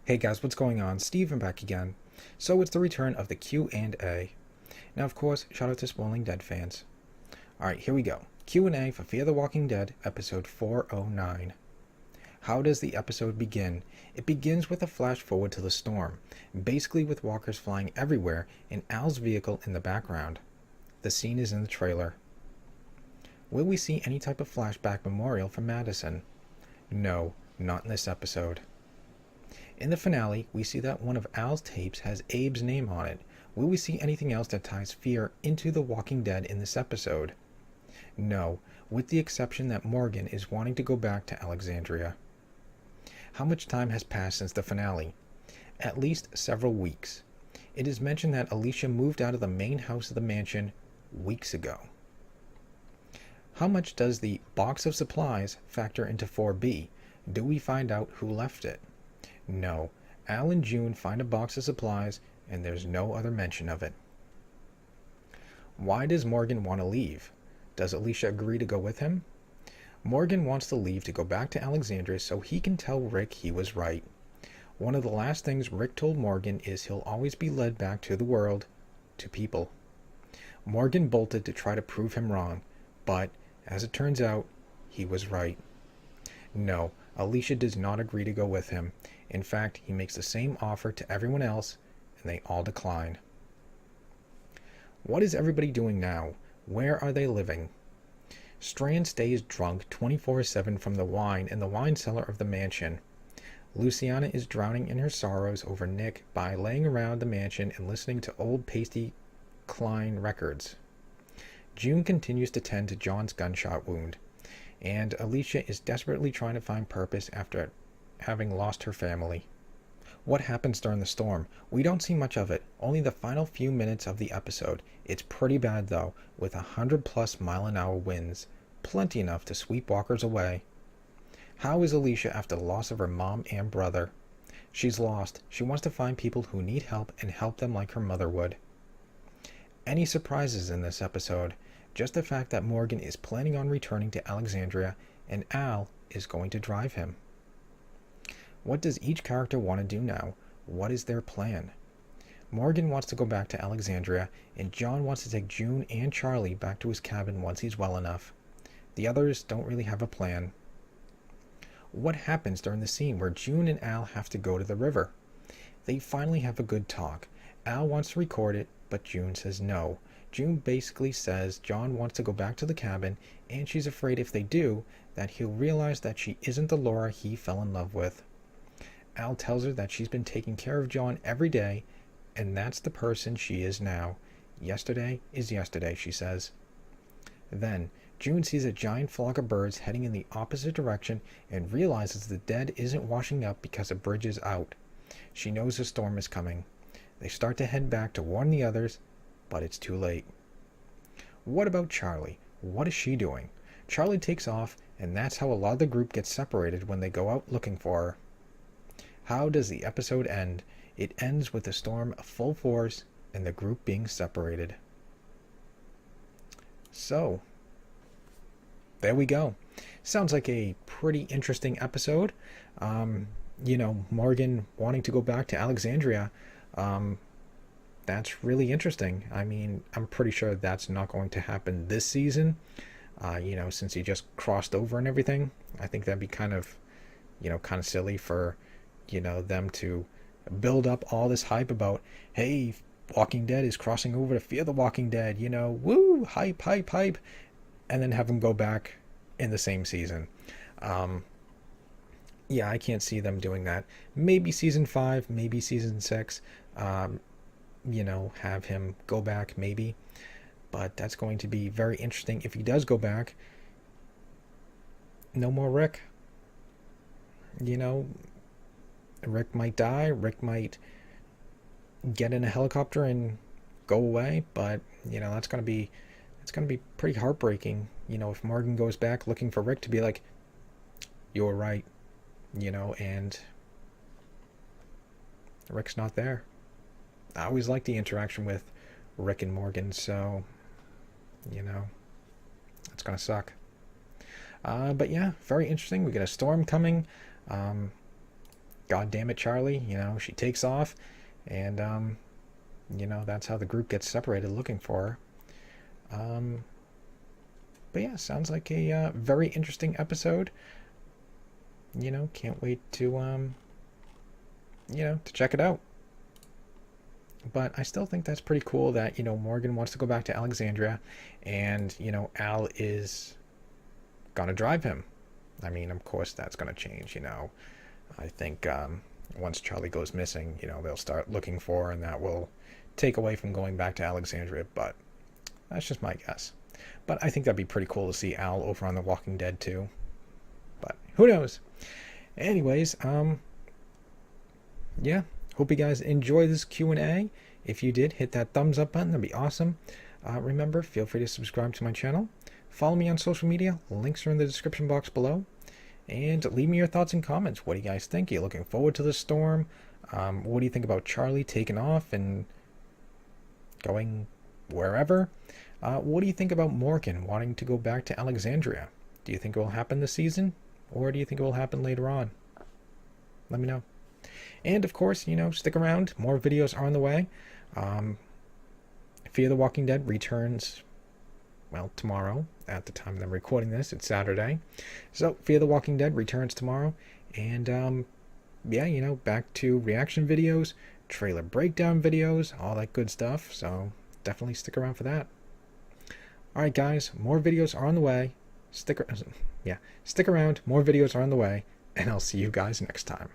Hey guys, what's going on? Steven back again. So it's the return of the Q&A. Now, of course, shout out to Spoiling Dead fans. Alright, here we go. Q&A for Fear the Walking Dead, episode 409. How does the episode begin? It begins with a flash forward to the storm, basically with walkers flying everywhere and Al's vehicle in the background. The scene is in the trailer. Will we see any type of flashback memorial for Madison? No, not in this episode. In the finale, we see that one of Al's tapes has Abe's name on it. Will we see anything else that ties Fear into The Walking Dead in this episode? No, with the exception that Morgan is wanting to go back to Alexandria. How much time has passed since the finale? At least several weeks. It is mentioned that Alicia moved out of the main house of the mansion weeks ago. How much does the box of supplies factor into 4B? Do we find out who left it? No, Al and June find a box of supplies, and there's no other mention of it. Why does Morgan want to leave? Does Alicia agree to go with him? Morgan wants to leave to go back to Alexandria so he can tell Rick he was right. One of the last things Rick told Morgan is he'll always be led back to the world, to people. Morgan bolted to try to prove him wrong, but, as it turns out, he was right. No, Alicia does not agree to go with him. In fact, he makes the same offer to everyone else, and they all decline. What is everybody doing now? Where are they living? Strand stays drunk 24/7 from the wine in the wine cellar of the mansion. Luciana is drowning in her sorrows over Nick by laying around the mansion and listening to old Pasty Klein records. June continues to tend to John's gunshot wound, and Alicia is desperately trying to find purpose after having lost her family. What happens during the storm? We don't see much of it, only the final few minutes of the episode. It's pretty bad though, with 100+ mile-an-hour winds, plenty enough to sweep walkers away. How is Alicia after the loss of her mom and brother? She's lost. She wants to find people who need help and help them like her mother would. Any surprises in this episode? Just the fact that Morgan is planning on returning to Alexandria and Al is going to drive him. What does each character want to do now? What is their plan? Morgan wants to go back to Alexandria, and John wants to take June and Charlie back to his cabin once he's well enough. The others don't really have a plan. What happens during the scene where June and Al have to go to the river? They finally have a good talk. Al wants to record it, but June says no. June basically says John wants to go back to the cabin, and she's afraid if they do, that he'll realize that she isn't the Laura he fell in love with. Al tells her that she's been taking care of John every day, and that's the person she is now. Yesterday is yesterday, she says. Then, June sees a giant flock of birds heading in the opposite direction and realizes the dead isn't washing up because a bridge is out. She knows a storm is coming. They start to head back to warn the others, but it's too late. What about Charlie? What is she doing? Charlie takes off, and that's how a lot of the group gets separated when they go out looking for her. How does the episode end? It ends with the storm of full force and the group being separated. So, there we go. Sounds like a pretty interesting episode. Morgan wanting to go back to Alexandria. That's really interesting. I mean, I'm pretty sure that's not going to happen this season. Since he just crossed over and everything. I think that'd be kind of silly for them to build up all this hype about, hey, Walking Dead is crossing over to Fear the Walking Dead, woo, hype, hype, hype, and then have them go back in the same season. I can't see them doing that. Maybe season 5, maybe season 6, have him go back, maybe. But that's going to be very interesting. If he does go back, no more Rick. Rick might die. Rick might get in a helicopter and go away. But it's gonna be pretty heartbreaking. If Morgan goes back looking for Rick to be like, you were right. And Rick's not there. I always like the interaction with Rick and Morgan. So, it's gonna suck. But yeah, very interesting. We get a storm coming. God damn it, Charlie, she takes off, and that's how the group gets separated looking for her. But yeah, sounds like a very interesting episode. Can't wait to to check it out. But I still think that's pretty cool that, Morgan wants to go back to Alexandria, and, Al is going to drive him. I mean, of course, that's going to change, I think once Charlie goes missing, they'll start looking for, and that will take away from going back to Alexandria, but that's just my guess. But I think that'd be pretty cool to see Al over on The Walking Dead, too. But who knows? Anyways, yeah. Hope you guys enjoy this Q&A. If you did, hit that thumbs up button. That'd be awesome. Remember, feel free to subscribe to my channel. Follow me on social media. Links are in the description box below. And leave me your thoughts and comments. What do you guys think? Are you looking forward to the storm? What do you think about Charlie taking off and going wherever? What do you think about Morgan wanting to go back to Alexandria? Do you think it will happen this season? Or do you think it will happen later on? Let me know. And of course, stick around. More videos are on the way. Fear the Walking Dead returns, well, tomorrow. At the time that I'm recording this, it's Saturday. So, Fear the Walking Dead returns tomorrow. And, yeah, back to reaction videos, trailer breakdown videos, all that good stuff. So, definitely stick around for that. Alright, guys, more videos are on the way. Stick around. More videos are on the way. And I'll see you guys next time.